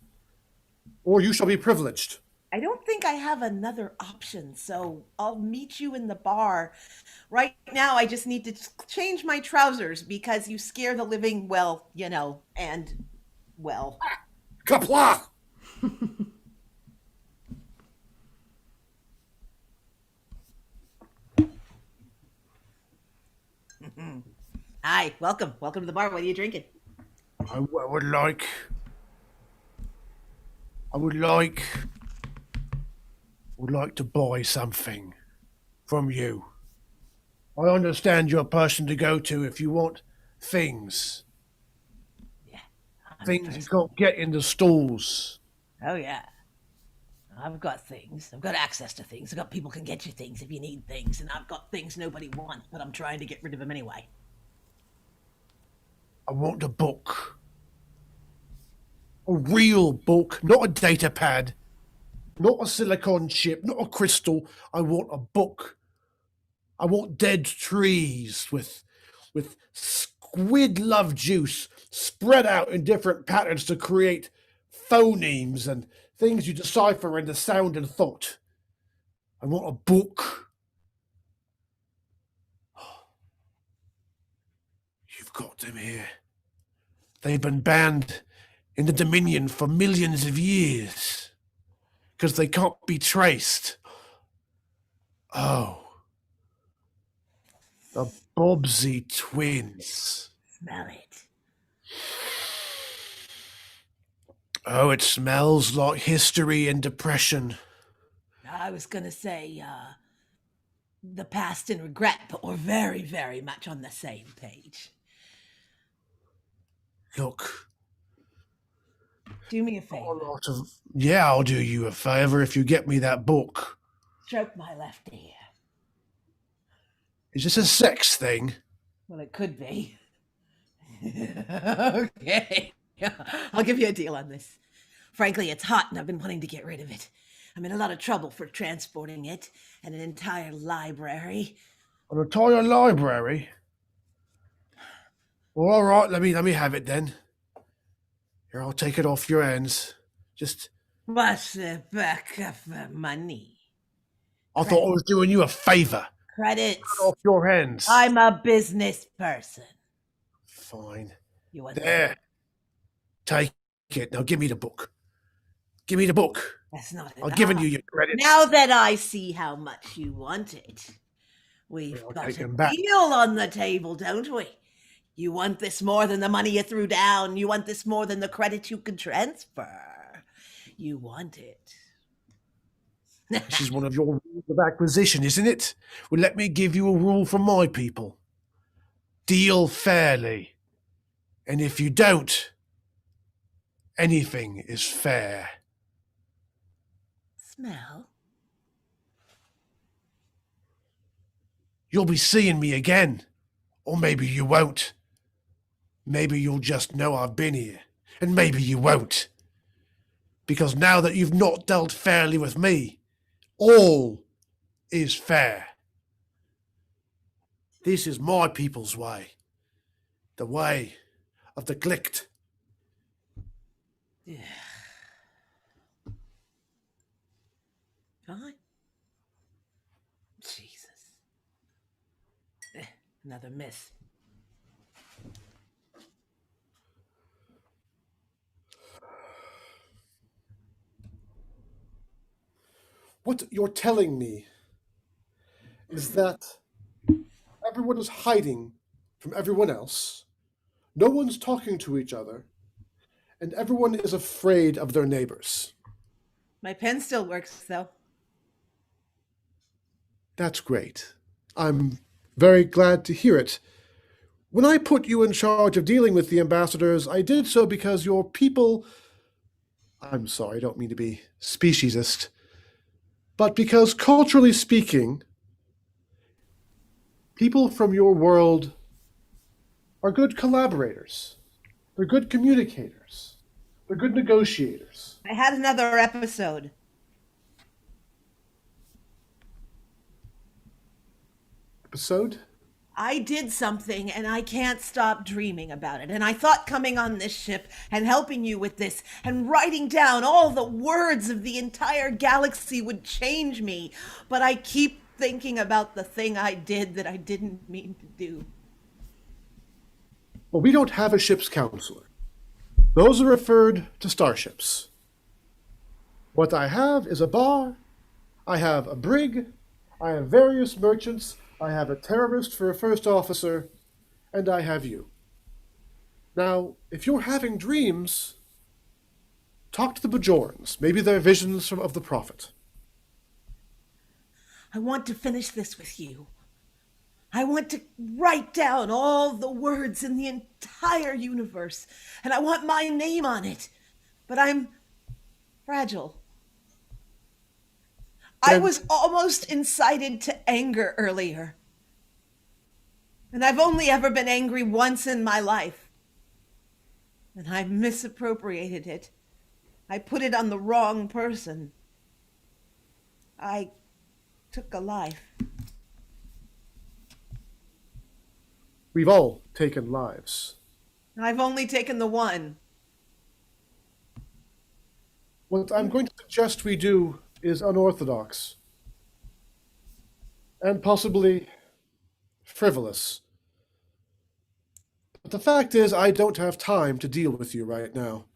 or you shall be privileged. I don't think I have another option, so I'll meet you in the bar. Right now, I just need to change my trousers because you scare the living, well, you know, and, well. Kapla! Hi, welcome. Welcome to the bar. What are you drinking? I would like to buy something from you. I understand you're a person to go to if you want things. Yeah. Things you can't get in the stores. Oh, yeah. I've got things. I've got access to things. I've got people can get you things if you need things, and I've got things nobody wants, but I'm trying to get rid of them anyway. I want a book. A real book, not a data pad, not a silicon chip, not a crystal. I want a book. I want dead trees with squid love juice spread out in different patterns to create phonemes and things you decipher into sound and thought. I want a book. You've got them here. They've been banned in the Dominion for millions of years because they can't be traced. Oh, the Bobbsey twins. Smell it. Oh, it smells like history and depression. I was gonna say, the past and regret, but we're very, very much on the same page. Look, Do me a a favor. lot of yeah, I'll do you a favor if you get me that book. Stroke my left ear. Is this a sex thing? Well, it could be. Okay. I'll give you a deal on this. Frankly, it's hot and I've been wanting to get rid of it. I'm in a lot of trouble for transporting it and an entire library. An entire library? Well, all right, let me have it then. Here, I'll take it off your hands. Just, What's the back of the money? I thought I was doing you a favor. Credits. Off your hands. I'm a business person. Fine. You want There. Take it. Now give me the book. Give me the book. That's not I've enough. given you your credits. Now that I see how much you want it, we've Well, I'll got take a them back. deal on the table, don't we? You want this more than the money you threw down. You want this more than the credit you can transfer. You want it. This is one of your rules of acquisition, isn't it? Well, let me give you a rule from my people. Deal fairly. And if you don't, anything is fair. Smell? You'll be seeing me again. Or maybe you won't. Maybe you'll just know I've been here. And maybe you won't. Because now that you've not dealt fairly with me, all is fair. This is my people's way. The way of the clicked. Yeah. Fine. Jesus. Another miss. What you're telling me is that everyone is hiding from everyone else, no one's talking to each other, and everyone is afraid of their neighbors. My pen still works, though. That's great. I'm very glad to hear it. When I put you in charge of dealing with the ambassadors, I did so because your people. I'm sorry, I don't mean to be speciesist, but because culturally speaking, people from your world are good collaborators. They're good communicators. They're good negotiators. I had another episode. Episode? I did something and I can't stop dreaming about it. And I thought coming on this ship and helping you with this and writing down all the words of the entire galaxy would change me. But I keep thinking about the thing I did that I didn't mean to do. Well, we don't have a ship's counselor. Those are referred to starships. What I have is a bar, I have a brig, I have various merchants, I have a terrorist for a first officer, and I have you. Now, if you're having dreams, talk to the Bajorans. Maybe they're visions of the Prophet. I want to finish this with you. I want to write down all the words in the entire universe, and I want my name on it. But I'm fragile. I was almost incited to anger earlier. And I've only ever been angry once in my life. And I misappropriated it. I put it on the wrong person. I took a life. We've all taken lives. I've only taken the one. What I'm going to suggest we do is unorthodox and possibly frivolous. But the fact is, I don't have time to deal with you right now.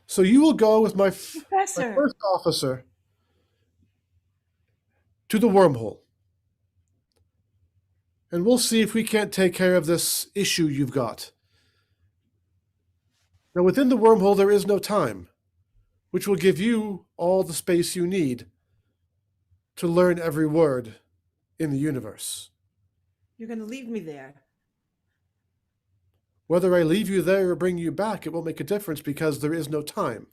So you will go with my Professor. first officer to the wormhole. And we'll see if we can't take care of this issue you've got. Now, within the wormhole, there is no time, which will give you all the space you need to learn every word in the universe. You're going to leave me there. Whether I leave you there or bring you back, it won't make a difference because there is no time.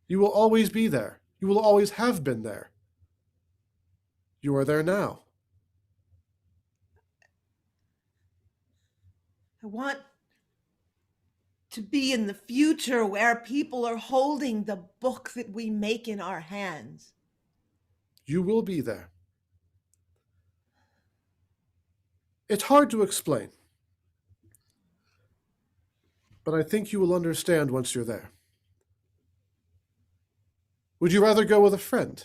You will always be there. You will always have been there. You are there now. I want to be in the future where people are holding the book that we make in our hands. You will be there. It's hard to explain, but I think you will understand once you're there. Would you rather go with a friend?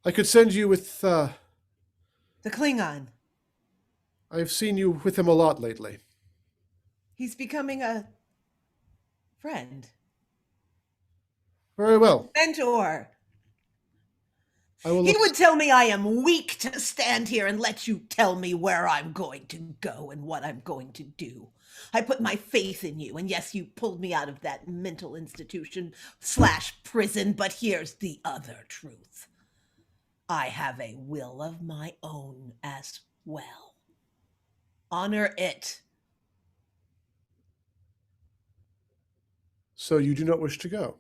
I could send you with, The Klingon. I've seen you with him a lot lately. He's becoming a friend. Very well. Mentor. I will He look. would tell me I am weak to stand here and let you tell me where I'm going to go and what I'm going to do. I put my faith in you, and yes, you pulled me out of that mental institution / prison, but here's the other truth. I have a will of my own as well. Honor it. So you do not wish to go.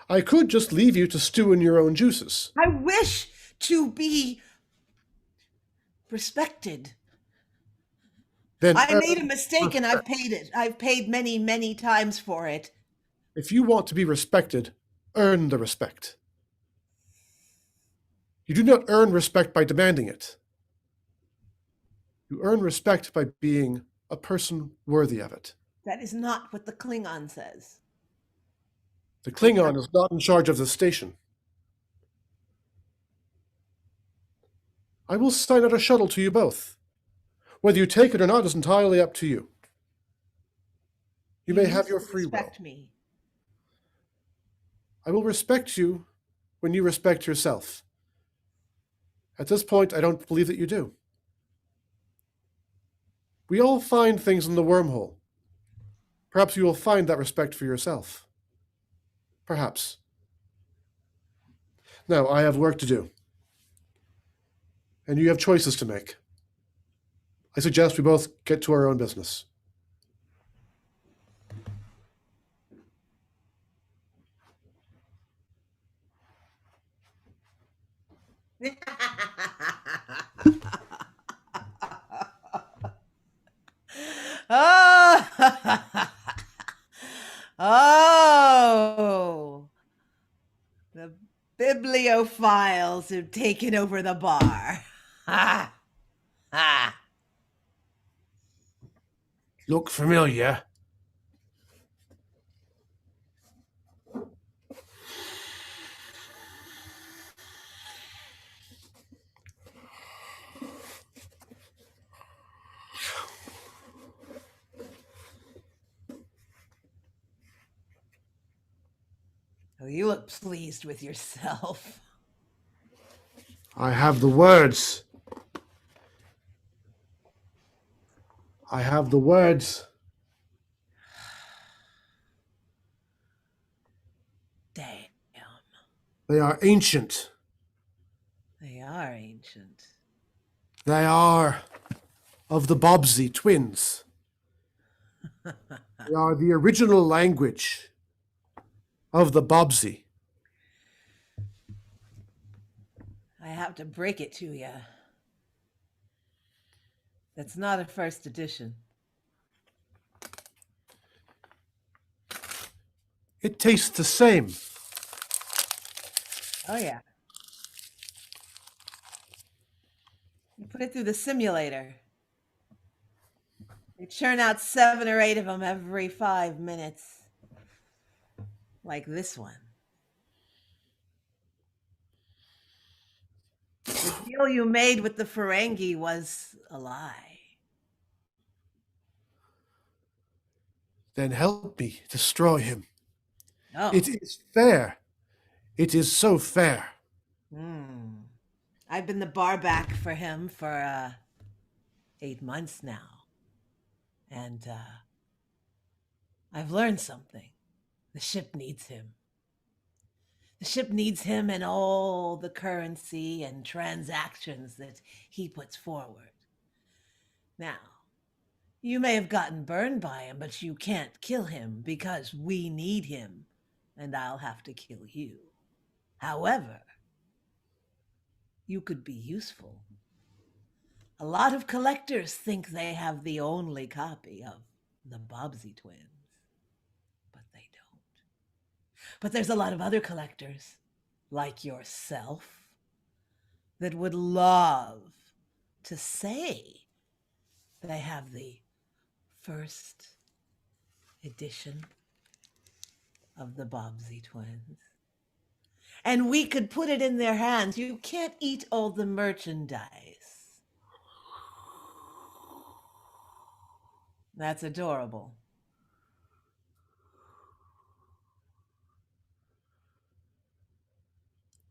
I could just leave you to stew in your own juices. I wish to be respected. Then I earn made a mistake and I've respect. paid it. I've paid many, many times for it. If you want to be respected, earn the respect. You do not earn respect by demanding it. You earn respect by being a person worthy of it. That is not what the Klingon says. The Klingon is not in charge of the station. I will sign out a shuttle to you both. Whether you take it or not is entirely up to you. You may have your free will. Respect me. I will respect you when you respect yourself. At this point, I don't believe that you do. We all find things in the wormhole. Perhaps you will find that respect for yourself. Perhaps. Now, I have work to do. And you have choices to make. I suggest we both get to our own business. Oh, oh, the bibliophiles have taken over the bar. Ha, ha. Look familiar? Oh, you look pleased with yourself. I have the words. I have the words. Damn, They are ancient. they are ancient. They are of the Bobbsey twins. They are the original language of the Bobbsey. have to break it to you. That's not a first edition. It tastes the same. Oh, yeah. You put it through the simulator. They churn out 7 or 8 of them every 5 minutes. Like this one. The deal you made with the Ferengi was a lie. Then help me destroy him. Oh. It is fair. It is so fair. I've been the bar back for him for 8 months now. And I've learned something. The ship needs him. The ship needs him and all the currency and transactions that he puts forward. Now, you may have gotten burned by him, but you can't kill him because we need him, and I'll have to kill you. However, you could be useful. A lot of collectors think they have the only copy of the Bobbsey twins, but they don't. But there's a lot of other collectors, like yourself, that would love to say they have the first edition of the Bobbsey twins. And we could put it in their hands. You can't eat all the merchandise. That's adorable.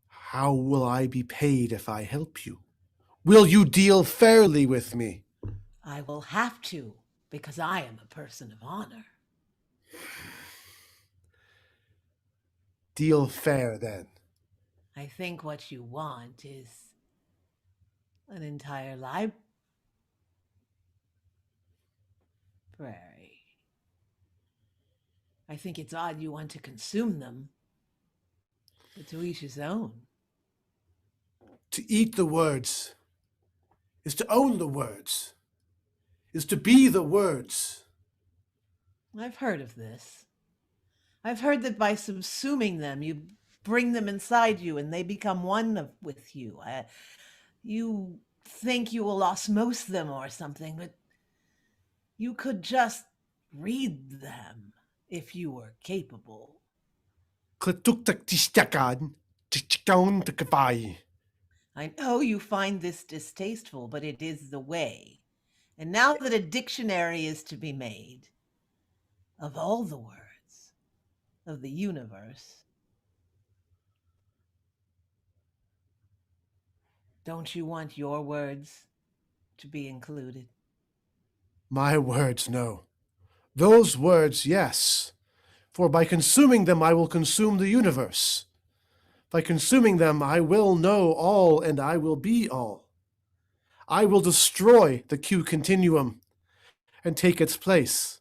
How will I be paid if I help you? Will you deal fairly with me? I will have to, because I am a person of honor. Deal fair, then. I think what you want is an entire library. I think it's odd you want to consume them, but to each his own. To eat the words is to own the words, is to be the words. I've heard of this. I've heard that by subsuming them, you bring them inside you and they become one with you. You think you will osmose them or something, but you could just read them if you were capable. I know you find this distasteful, but it is the way. And now that a dictionary is to be made of all the words of the universe, don't you want your words to be included? My words, no. Those words, yes. For by consuming them, I will consume the universe. By consuming them, I will know all and I will be all. I will destroy the Q continuum and take its place.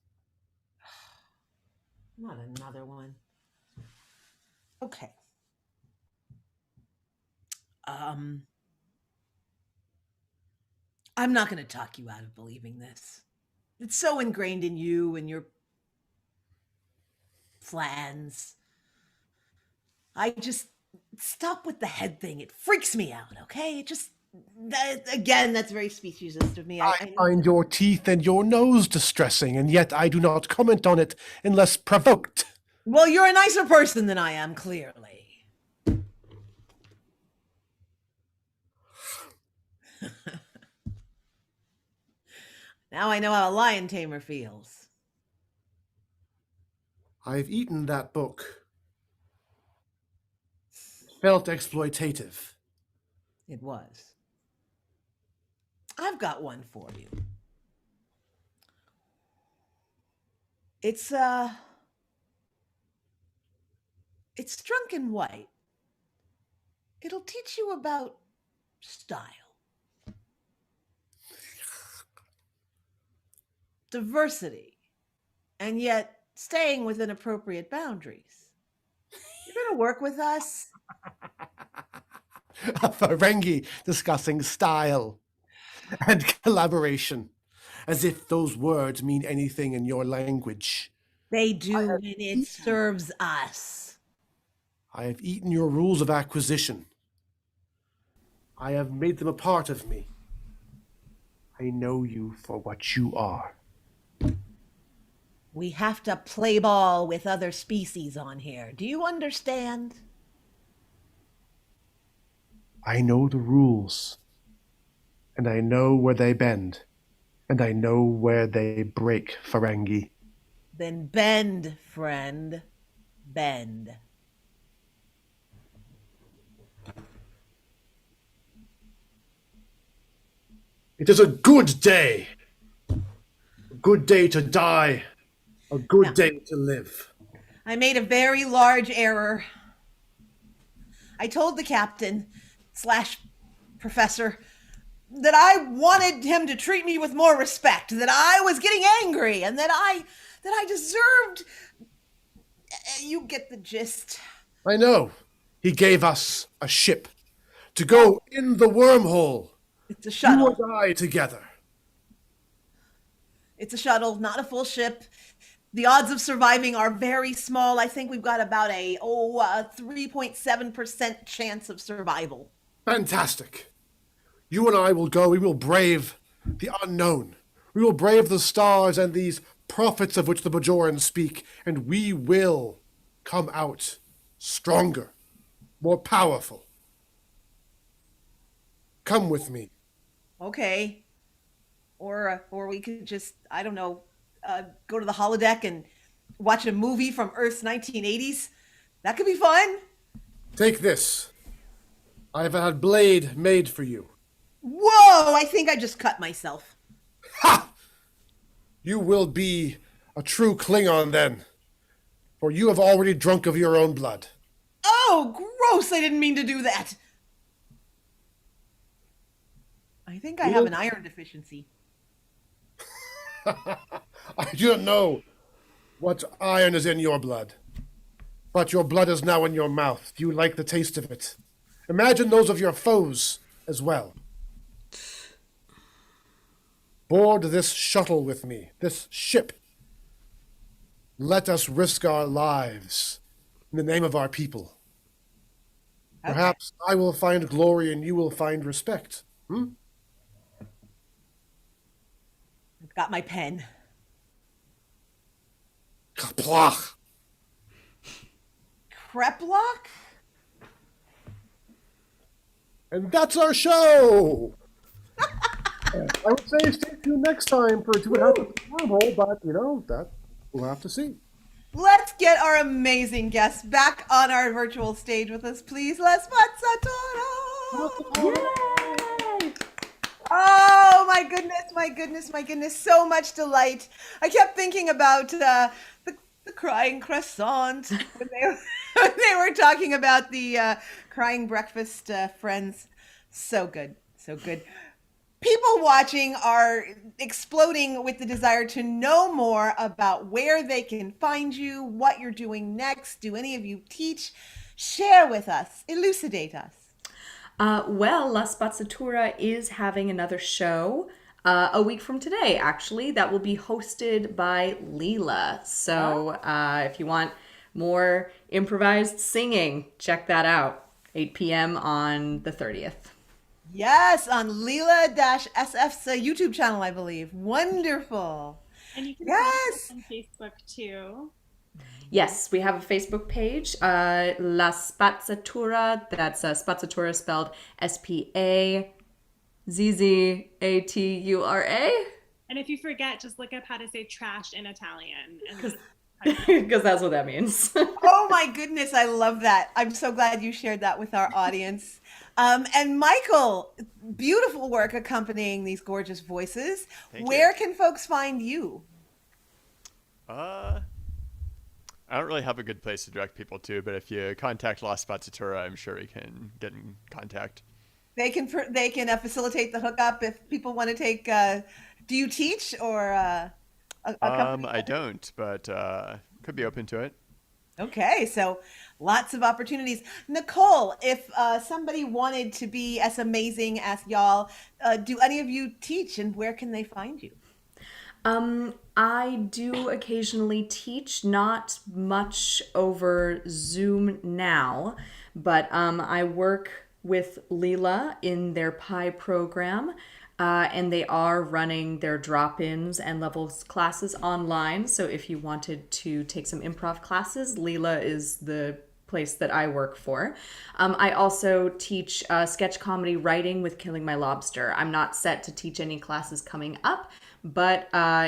Not another one. Okay. I'm not going to talk you out of believing this. It's so ingrained in you and your plans. I just stop with the head thing. It freaks me out, okay? Again, that's very speciesist of me. I find your teeth and your nose distressing, and yet I do not comment on it unless provoked. Well, you're a nicer person than I am, clearly. Now I know how a lion tamer feels. I've eaten that book. Felt exploitative. It was. I've got one for you. It's drunk in white. It'll teach you about style. Diversity, and yet staying within appropriate boundaries. You're going to work with us? A Ferengi discussing style and collaboration, as if those words mean anything in your language. They do, and it serves us. I have eaten your rules of acquisition. I have made them a part of me. I know you for what you are. We have to play ball with other species on here. Do you understand? I know the rules, and I know where they bend, and I know where they break, Ferengi. Then bend, friend. Bend. It is a good day. A good day to die. A good day to live. I made a very large error. I told the captain / professor that I wanted him to treat me with more respect, that I was getting angry, and that I deserved. You get the gist. I know. He gave us a ship to go in the wormhole. It's a You shuttle. and I together. It's a shuttle, not a full ship. The odds of surviving are very small. I think we've got about a 3.7% chance of survival. Fantastic. You and I will go. We will brave the unknown. We will brave the stars and these prophets of which the Bajorans speak, and we will come out stronger, more powerful. Come with me. Okay. Or we could just, I don't know, go to the holodeck and watch a movie from Earth's 1980s. That could be fun. Take this. I have had blade made for you. Whoa, I think I just cut myself. Ha! You will be a true Klingon then, for you have already drunk of your own blood. Oh, gross, I didn't mean to do that. I think I have an iron deficiency. I do not know what iron is in your blood, but your blood is now in your mouth. Do you like the taste of it? Imagine those of your foes as well. Board this shuttle with me, this ship. Let us risk our lives in the name of our people. Okay. Perhaps I will find glory and you will find respect. I've got my pen. Kaplach. Creplock? And that's our show. I would say stay tuned next time for what happens in the wormhole, but that we'll have to see. Let's get our amazing guests back on our virtual stage with us, please. Les Spazzatura! Yay! Oh, my goodness, my goodness, my goodness. So much delight. I kept thinking about the crying croissant when they were talking about the crying breakfast friends. So good, so good. People watching are exploding with the desire to know more about where they can find you, what you're doing next. Do any of you teach? Share with us, elucidate us. Well, La Spazzatura is having another show a week from today, actually, that will be hosted by Leela. So if you want more improvised singing, check that out. 8 p.m. on the 30th. Yes, on Leela-SF's YouTube channel, I believe. Wonderful. And you can Yes. find us on Facebook too. Yes, we have a Facebook page, La Spazzatura. That's Spazzatura spelled Spazzatura. And if you forget, just look up how to say trash in Italian. Because that's what that means. Oh my goodness, I love that. I'm so glad you shared that with our audience. And Michael, beautiful work accompanying these gorgeous voices. Where can folks find you? I don't really have a good place to direct people to, but if you contact La Spazzatura, I'm sure we can get in contact. They can facilitate the hookup if people want to take. Do you teach or? I don't, but could be open to it. Okay, so lots of opportunities. Nicole, if somebody wanted to be as amazing as y'all, do any of you teach and where can they find you? I do occasionally teach, not much over Zoom now, but I work with Leela in their Pi program, and they are running their drop ins and levels classes online. So if you wanted to take some improv classes, Leela is the place that I work for. I also teach sketch comedy writing with Killing My Lobster. I'm not set to teach any classes coming up, but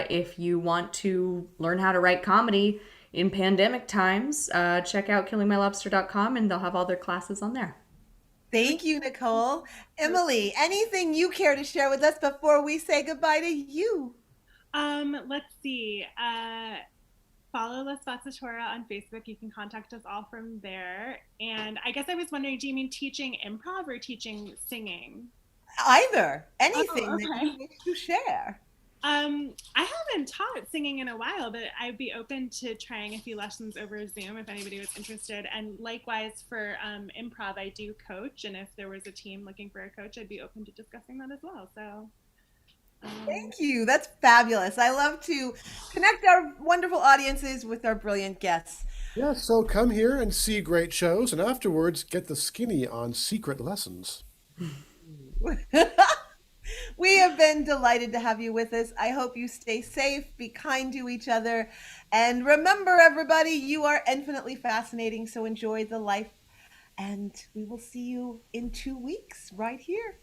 if you want to learn how to write comedy in pandemic times, check out killingmylobster.com and they'll have all their classes on there. Thank you, Nicole. Emily, anything you care to share with us before we say goodbye to you? Let's see. Follow La Spazzatura on Facebook. You can contact us all from there. And I guess I was wondering, do you mean teaching improv or teaching singing? Either, anything that okay. you wish to share. I haven't taught singing in a while, but I'd be open to trying a few lessons over Zoom if anybody was interested. And likewise for improv, I do coach. And if there was a team looking for a coach, I'd be open to discussing that as well. So Thank you. That's fabulous. I love to connect our wonderful audiences with our brilliant guests. Yeah, so come here and see great shows, and afterwards get the skinny on secret lessons. We have been delighted to have you with us. I hope you stay safe, be kind to each other, and remember, everybody, you are infinitely fascinating. So enjoy the life, and we will see you in 2 weeks right here.